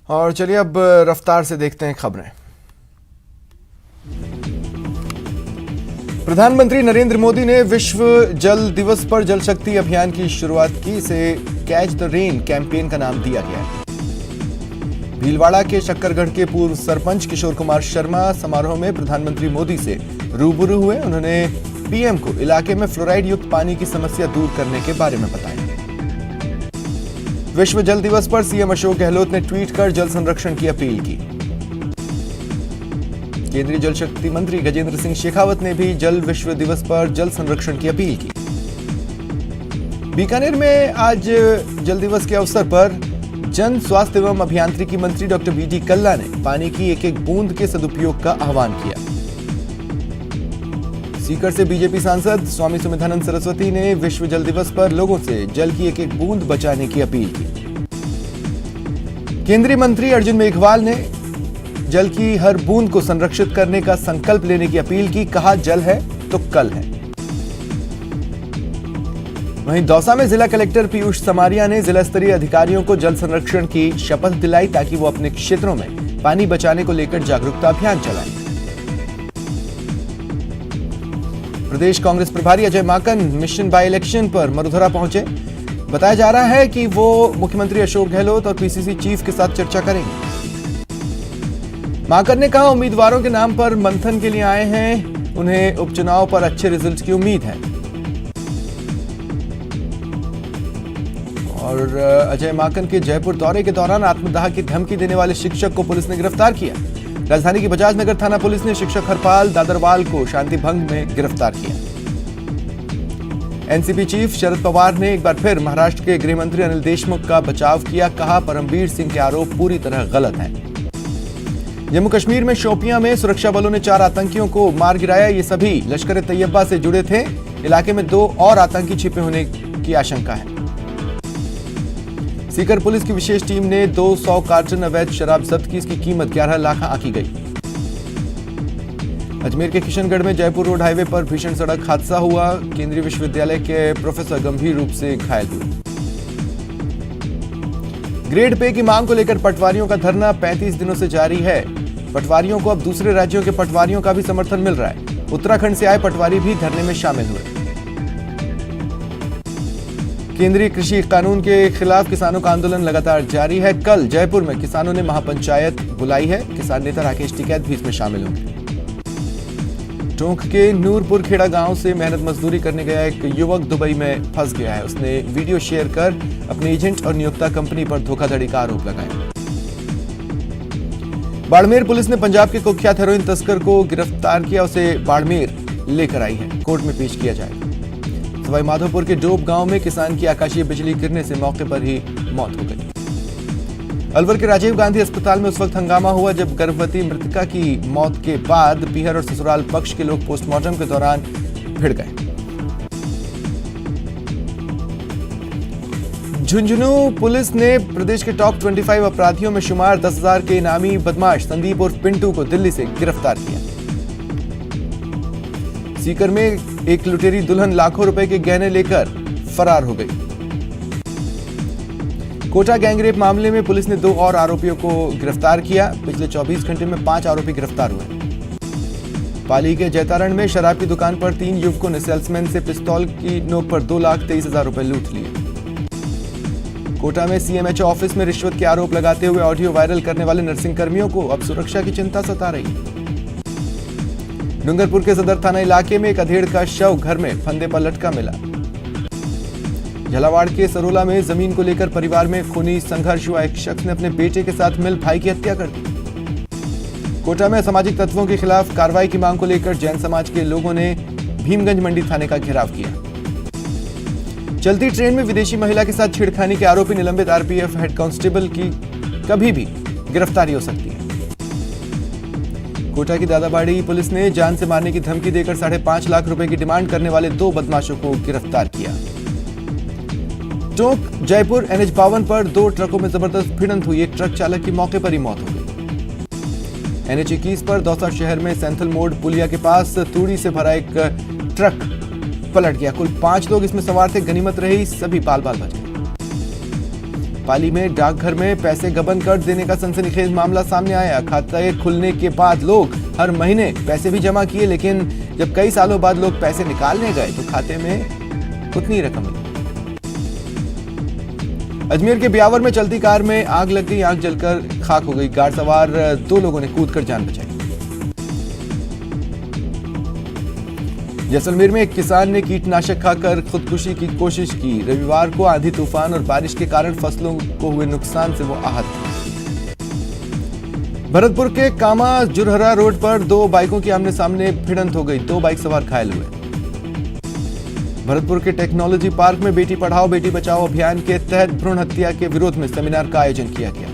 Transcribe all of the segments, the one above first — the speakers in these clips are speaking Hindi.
और चलिए अब रफ्तार से देखते हैं खबरें। प्रधानमंत्री नरेंद्र मोदी ने विश्व जल दिवस पर जल शक्ति अभियान की शुरुआत की। इसे कैच द रेन कैंपेन का नाम दिया गया है। भीलवाड़ा के शक्करगढ़ के पूर्व सरपंच किशोर कुमार शर्मा समारोह में प्रधानमंत्री मोदी से रूबरू हुए। उन्होंने पीएम को इलाके में फ्लोराइड युक्त पानी की समस्या दूर करने के बारे में बताया। विश्व जल दिवस पर सीएम अशोक गहलोत ने ट्वीट कर जल संरक्षण की अपील की। केंद्रीय जल शक्ति मंत्री गजेंद्र सिंह शेखावत ने भी जल विश्व दिवस पर जल संरक्षण की अपील की। बीकानेर में आज जल दिवस के अवसर पर जन स्वास्थ्य एवं अभियांत्रिकी मंत्री डॉक्टर बीडी कल्ला ने पानी की एक एक बूंद के सदुपयोग का आह्वान किया। सीकर से बीजेपी सांसद स्वामी सुमेधानंद सरस्वती ने विश्व जल दिवस पर लोगों से जल की एक एक बूंद बचाने की अपील की। केंद्रीय मंत्री अर्जुन मेघवाल ने जल की हर बूंद को संरक्षित करने का संकल्प लेने की अपील की। कहा, जल है तो कल है। वहीं दौसा में जिला कलेक्टर पीयूष समारिया ने जिला स्तरीय अधिकारियों को जल संरक्षण की शपथ दिलाई ताकि वो अपने क्षेत्रों में पानी बचाने को लेकर जागरूकता अभियान चलाएं। प्रदेश कांग्रेस प्रभारी Ajay Maken mission by election पर मरुधरा पहुंचे। बताया जा रहा है कि वो मुख्यमंत्री अशोक गहलोत और पीसीसी चीफ के साथ चर्चा करेंगे। माकन ने कहा, उम्मीदवारों के नाम पर मंथन के लिए आए हैं, उन्हें उपचुनाव पर अच्छे रिजल्ट की उम्मीद है। और अजय माकन के जयपुर दौरे के दौरान आत्मदाह की धमकी देने वाले शिक्षक को पुलिस ने गिरफ्तार किया। राजधानी की बजाज नगर थाना पुलिस ने शिक्षक हरपाल दादरवाल को शांति भंग में गिरफ्तार किया। एनसीपी चीफ शरद पवार ने एक बार फिर महाराष्ट्र के गृह मंत्री अनिल देशमुख का बचाव किया। कहा, परमवीर सिंह के आरोप पूरी तरह गलत हैं। जम्मू कश्मीर में शोपियां में सुरक्षा बलों ने 4 आतंकियों को मार गिराया। ये सभी लश्कर ए तैयबा से जुड़े थे। इलाके में 2 और आतंकी छिपे होने की आशंका है। सीकर पुलिस की विशेष टीम ने 200 कार्टन अवैध शराब जब्त की। इसकी कीमत 11 लाख आंकी गई। अजमेर के किशनगढ़ में जयपुर रोड हाईवे पर भीषण सड़क हादसा हुआ। केंद्रीय विश्वविद्यालय के प्रोफेसर गंभीर रूप से घायल हुए। ग्रेड पे की मांग को लेकर पटवारियों का धरना 35 दिनों से जारी है। पटवारियों को अब दूसरे राज्यों के पटवारियों का भी समर्थन मिल रहा है। उत्तराखंड से आए पटवारी भी धरने में शामिल हुए। केंद्रीय कृषि कानून के खिलाफ किसानों का आंदोलन लगातार जारी है। कल जयपुर में किसानों ने महापंचायत बुलाई है। किसान नेता राकेश टिकैत भी इसमें शामिल होंगे। टोंक के नूरपुर खेड़ा गांव से मेहनत मजदूरी करने गया एक युवक दुबई में फंस गया है। उसने वीडियो शेयर कर अपने एजेंट और नियोक्ता कंपनी पर धोखाधड़ी का आरोप लगाया। बाड़मेर पुलिस ने पंजाब के कुख्यात हेरोइन तस्कर को गिरफ्तार किया। उसे बाड़मेर लेकर आई है, कोर्ट में पेश किया जाएगा। सवाई माधोपुर के डोब गांव में किसान की आकाशीय बिजली गिरने से मौके पर ही मौत हो गई। अलवर के राजीव गांधी अस्पताल में उस वक्त हंगामा हुआ जब गर्भवती मृतका की मौत के बाद पीहर और ससुराल पक्ष के लोग पोस्टमार्टम के दौरान भिड़ गए। झुंझुनू पुलिस ने प्रदेश के टॉप 25 अपराधियों में शुमार 10,000 के इनामी बदमाश संदीप उर्फ पिंटू को दिल्ली से गिरफ्तार किया। सीकर में एक लुटेरी दुल्हन लाखों रुपए के गहने लेकर फरार हो गई। कोटा गैंगरेप मामले में पुलिस ने 2 और आरोपियों को गिरफ्तार किया। पिछले 24 घंटे में 5 आरोपी गिरफ्तार हुए। पाली के जैतारण में शराब की दुकान पर 3 युवकों ने सेल्समैन से पिस्तौल की नोक पर 2,23,000 रुपए लूट लिए। कोटा में सीएमएचओ ऑफिस में रिश्वत के आरोप लगाते हुए ऑडियो वायरल करने वाले नर्सिंग कर्मियों को अब सुरक्षा की चिंता सता रही है। डूंगरपुर के सदर थाना इलाके में एक अधेड़ का शव घर में फंदे पर लटका मिला। झालावाड़ के सरोला में जमीन को लेकर परिवार में खूनी संघर्ष हुआ। एक शख्स ने अपने बेटे के साथ मिल भाई की हत्या कर दी। कोटा में असामाजिक तत्वों के खिलाफ कार्रवाई की मांग को लेकर जैन समाज के लोगों ने भीमगंज मंडी थाने का घेराव किया। चलती ट्रेन में विदेशी महिला के साथ छेड़खानी के आरोपी निलंबित आरपीएफ हेड कांस्टेबल की कभी भी गिरफ्तारी हो सकती है। कोटा की दादाबाड़ी पुलिस ने जान से मारने की धमकी देकर 5.5 लाख रुपए की डिमांड करने वाले 2 बदमाशों को गिरफ्तार किया। टोंक जयपुर NH-52 पर 2 ट्रकों में जबरदस्त भिड़ंत हुई। एक ट्रक चालक की मौके पर ही मौत हो गई। NH-21 पर दौसा शहर में सैंथल मोड़ पुलिया के पास तूड़ी से भरा एक ट्रक पलट गया। कुल 5 लोग इसमें सवार थे। गनीमत रही, सभी बाल बाल बच गए। पाली में डाकघर में पैसे गबन कर देने का सनसनीखेज मामला सामने आया। खाते खुलने के बाद लोग हर महीने पैसे भी जमा किए, लेकिन जब कई सालों बाद लोग पैसे निकालने गए तो खाते में उतनी रकम मिली। अजमेर के ब्यावर में चलती कार में आग लग गई, आग जलकर खाक हो गई। कार सवार 2 लोगों ने कूदकर जान बचाई। जैसलमेर में एक किसान ने कीटनाशक खाकर खुदकुशी की कोशिश की। रविवार को आंधी तूफान और बारिश के कारण फसलों को हुए नुकसान से वो आहत थे। भरतपुर के कामा जुरहरा रोड पर 2 बाइकों की आमने सामने भिड़ंत हो गई, 2 बाइक सवार घायल हुए। भरतपुर के टेक्नोलॉजी पार्क में बेटी पढ़ाओ बेटी बचाओ अभियान के तहत भ्रूण हत्या के विरोध में सेमिनार का आयोजन किया गया।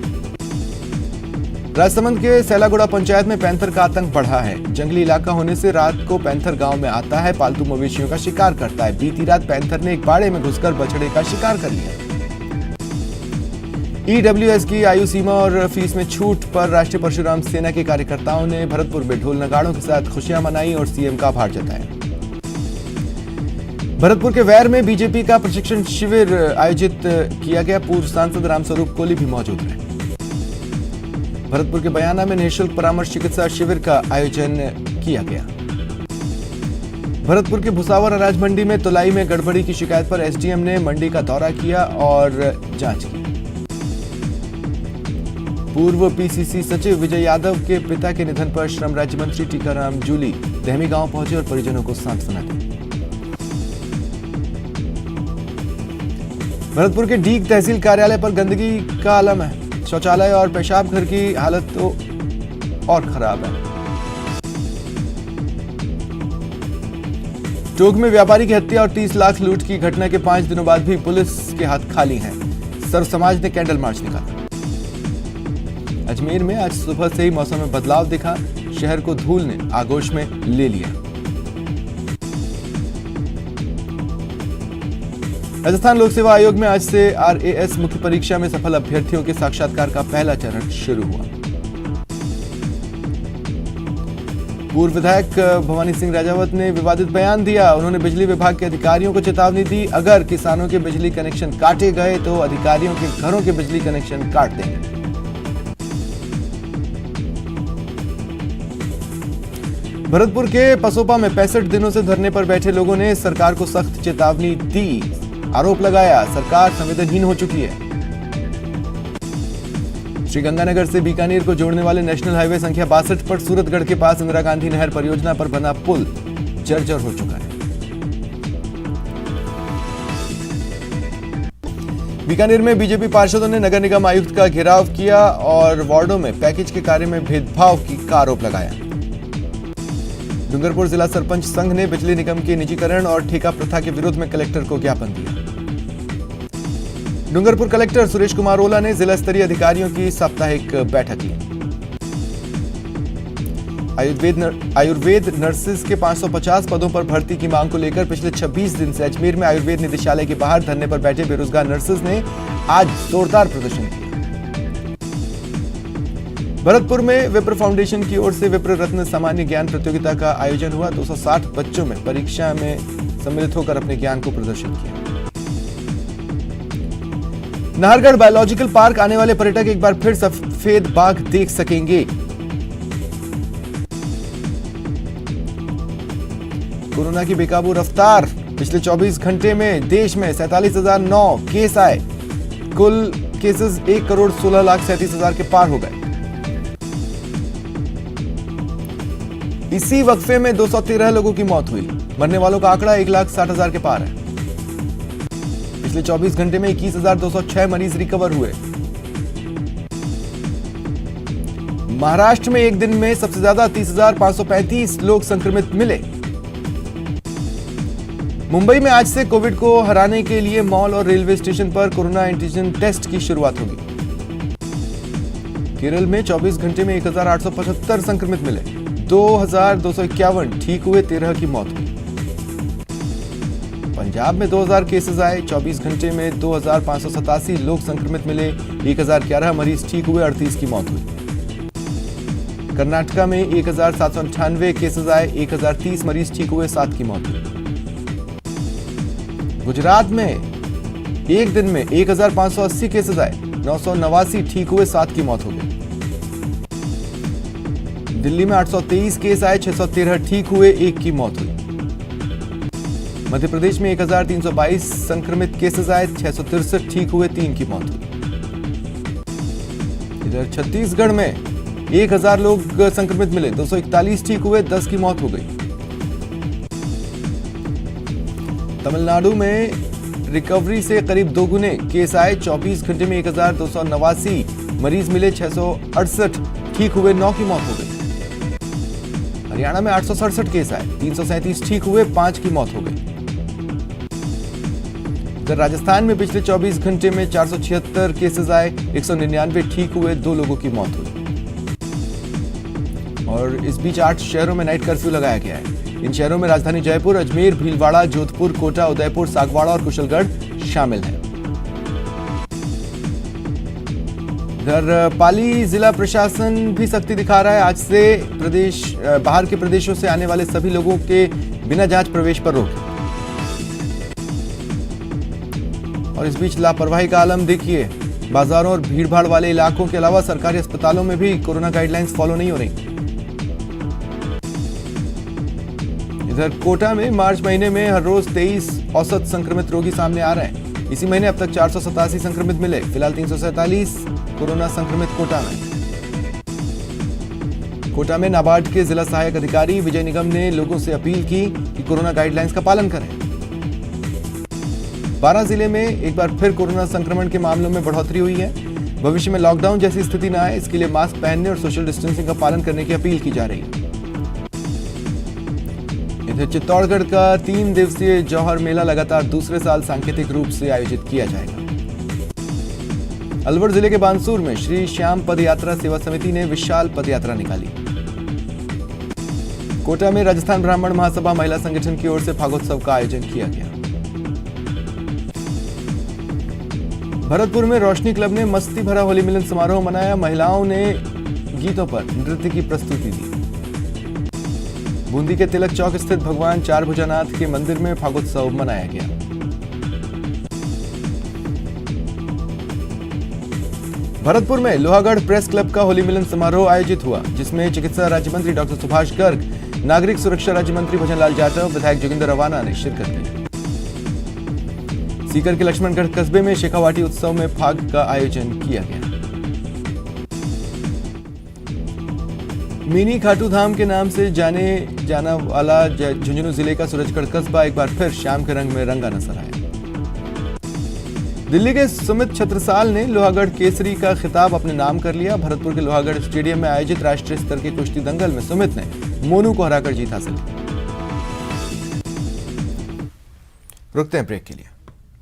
राजसमंद के सैलागुड़ा पंचायत में पैंथर का आतंक बढ़ा है। जंगली इलाका होने से रात को पैंथर गांव में आता है, पालतू मवेशियों का शिकार करता है। बीती रात पैंथर ने एक बाड़े में घुसकर बछड़े का शिकार कर लिया। ईडब्ल्यूएस की आयु सीमा और फीस में छूट पर राष्ट्रीय परशुराम सेना के कार्यकर्ताओं ने भरतपुर में ढोल नगाड़ों के साथ खुशियां मनाई और सीएम का आभार जताया। भरतपुर के वैर में बीजेपी का प्रशिक्षण शिविर आयोजित किया गया। पूर्व सांसद रामस्वरूप कोहली भी मौजूद रहे। भरतपुर के बयाना में निःशुल्क परामर्श चिकित्सा शिविर का आयोजन किया गया। भरतपुर के भुसावर अनाज मंडी में तुलाई में गड़बड़ी की शिकायत पर एसडीएम ने मंडी का दौरा किया और जांच की। पूर्व पीसीसी सचिव विजय यादव के पिता के निधन पर श्रम राज्य मंत्री टीकाराम जूली दहमी गांव पहुंचे और परिजनों को सांत्वना दी। भरतपुर के डीग तहसील कार्यालय पर गंदगी का आलम है। शौचालय और पेशाब घर की हालत तो और खराब है। टोंक में व्यापारी की हत्या और 30 लाख लूट की घटना के 5 दिनों बाद भी पुलिस के हाथ खाली हैं। सर्व समाज ने कैंडल मार्च निकाला। अजमेर में आज सुबह से ही मौसम में बदलाव दिखा, शहर को धूल ने आगोश में ले लिया। राजस्थान लोक सेवा आयोग में आज से आरएएस मुख्य परीक्षा में सफल अभ्यर्थियों के साक्षात्कार का पहला चरण शुरू हुआ। पूर्व विधायक भवानी सिंह राजावत ने विवादित बयान दिया। उन्होंने बिजली विभाग के अधिकारियों को चेतावनी दी, अगर किसानों के बिजली कनेक्शन काटे गए तो अधिकारियों के घरों के बिजली कनेक्शन काट देंगे। भरतपुर के पसोपा में 65 दिनों से धरने पर बैठे लोगों ने सरकार को सख्त चेतावनी दी। आरोप लगाया सरकार संवेदनहीन हो चुकी है। श्रीगंगानगर से बीकानेर को जोड़ने वाले नेशनल हाईवे संख्या 62 पर सूरतगढ़ के पास इंदिरा गांधी नहर परियोजना पर बना पुल जर्जर हो चुका है। बीकानेर में बीजेपी पार्षदों ने नगर निगम आयुक्त का घेराव किया और वार्डों में पैकेज के कार्य में भेदभाव का आरोप लगाया। डूंगरपुर जिला सरपंच संघ ने बिजली निगम के निजीकरण और ठेका प्रथा के विरोध में कलेक्टर को ज्ञापन दिया। डूंगरपुर कलेक्टर सुरेश कुमार ओला ने जिला स्तरीय अधिकारियों की साप्ताहिक बैठक ली। आयुर्वेद नर्सेज के 550 पदों पर भर्ती की मांग को लेकर पिछले 26 दिन से अजमेर में आयुर्वेद निदेशालय के बाहर धरने पर बैठे बेरोजगार नर्सेज ने आज जोरदार प्रदर्शन किया। भरतपुर में विप्र फाउंडेशन की ओर से विप्र रत्न सामान्य ज्ञान प्रतियोगिता का आयोजन हुआ। 260 बच्चों में परीक्षा में सम्मिलित होकर अपने ज्ञान को प्रदर्शित किया। नाहरगढ़ बायोलॉजिकल पार्क आने वाले पर्यटक एक बार फिर सफेद बाघ देख सकेंगे। कोरोना की बेकाबू रफ्तार। पिछले 24 घंटे में देश में 47,009 केस आए। कुल केसेस 1,16,37,000 के पार हो गए। इसी वक्फे में 213 लोगों की मौत हुई। मरने वालों का आंकड़ा 1,60,000 के पार है। पिछले 24 घंटे में 21,206 मरीज रिकवर हुए। महाराष्ट्र में एक दिन में सबसे ज्यादा 30,535 लोग संक्रमित मिले। मुंबई में आज से कोविड को हराने के लिए मॉल और रेलवे स्टेशन पर कोरोना एंटीजन टेस्ट की शुरुआत होगी। केरल में 24 घंटे में 1,875 संक्रमित मिले। 2,251 ठीक हुए, 13 की मौत हुई। पंजाब में 2,000 केसेस आए। 24 घंटे में 2,587 लोग संक्रमित मिले। 1,011 मरीज ठीक हुए, 38 की मौत हुई। कर्नाटका में 1,798 केसेस आए। 1,030 मरीज ठीक हुए, 7 की मौत हुई। गुजरात में एक दिन में 1,580 केसेस आए। 989 ठीक हुए, 7 की मौत हो गई। दिल्ली में 823 केस आए, 613 ठीक हुए, 1 की मौत हुई। मध्य प्रदेश में 1322 संक्रमित केसेस आए, 663 ठीक हुए, 3 की मौत हुई। इधर छत्तीसगढ़ में 1000 लोग संक्रमित मिले, 241 ठीक हुए, 10 की मौत हो गई। तमिलनाडु में रिकवरी से करीब 2 गुने केस आए, 24 घंटे में 1289 मरीज मिले, 668 ठीक हुए, 9 की मौत हो गई। हरियाणा में 867 केस आए, 337 ठीक हुए, 5 की मौत हो गई। राजस्थान में पिछले 24 घंटे में 476 केसेस आए, 199 ठीक हुए, 2 लोगों की मौत हुई। और इस बीच 8 शहरों में नाइट कर्फ्यू लगाया गया है। इन शहरों में राजधानी जयपुर, अजमेर, भीलवाड़ा, जोधपुर, कोटा, उदयपुर, सागवाड़ा और कुशलगढ़ शामिल हैं। इधर पाली जिला प्रशासन भी सख्ती दिखा रहा है। आज से बाहर के प्रदेशों से आने वाले सभी लोगों के बिना जांच प्रवेश पर रोक। और इस बीच लापरवाही का आलम देखिए, बाजारों और भीड़भाड़ वाले इलाकों के अलावा सरकारी अस्पतालों में भी कोरोना गाइडलाइंस फॉलो नहीं हो रही। इधर कोटा में मार्च महीने में हर रोज 23 औसत संक्रमित रोगी सामने आ रहे हैं। इसी महीने अब तक 487 संक्रमित मिले, फिलहाल 347 कोरोना संक्रमित कोटा में। कोटा में नाबार्ड के जिला सहायक अधिकारी विजय निगम ने लोगों से अपील की कि कोरोना गाइडलाइंस का पालन करें। 12 जिले में एक बार फिर कोरोना संक्रमण के मामलों में बढ़ोतरी हुई है। भविष्य में लॉकडाउन जैसी स्थिति न आए, इसके लिए मास्क पहनने और सोशल डिस्टेंसिंग का पालन करने की अपील की जा रही है। इधर चित्तौड़गढ़ का 3 दिवसीय जौहर मेला लगातार दूसरे साल सांकेतिक रूप से आयोजित किया जाएगा। अलवर जिले के बानसूर में श्री श्याम पदयात्रा सेवा समिति ने विशाल पदयात्रा निकाली। कोटा में राजस्थान ब्राह्मण महासभा महिला संगठन की ओर से फागोत्सव का आयोजन किया गया। भरतपुर में रोशनी क्लब ने मस्ती भरा होली मिलन समारोह मनाया। महिलाओं ने गीतों पर नृत्य की प्रस्तुति दी। बूंदी के तिलक चौक स्थित भगवान चारभुजानाथ के मंदिर में फागोत्सव मनाया गया। भरतपुर में लोहागढ़ प्रेस क्लब का होली मिलन समारोह आयोजित हुआ, जिसमें चिकित्सा राज्य मंत्री डॉक्टर सुभाष गर्ग, नागरिक सुरक्षा राज्य मंत्री भजनलाल जाटव, विधायक जोगिंदर रवाना ने शिरकत की। सीकर के लक्ष्मणगढ़ कस्बे में शेखावाटी उत्सव में फाग का आयोजन किया गया। मिनी खाटू धाम के नाम से जाना वाला झुंझुनू जिले का सूरजगढ़ कस्बा एक बार फिर शाम के रंग में रंगा नजर आया। दिल्ली के सुमित छत्रसाल ने लोहागढ़ केसरी का खिताब अपने नाम कर लिया। भरतपुर के लोहागढ़ स्टेडियम में आयोजित राष्ट्रीय स्तर के कुश्ती दंगल में सुमित ने मोनू को हराकर जीत हासिल की। रुकते हैं ब्रेक के लिए।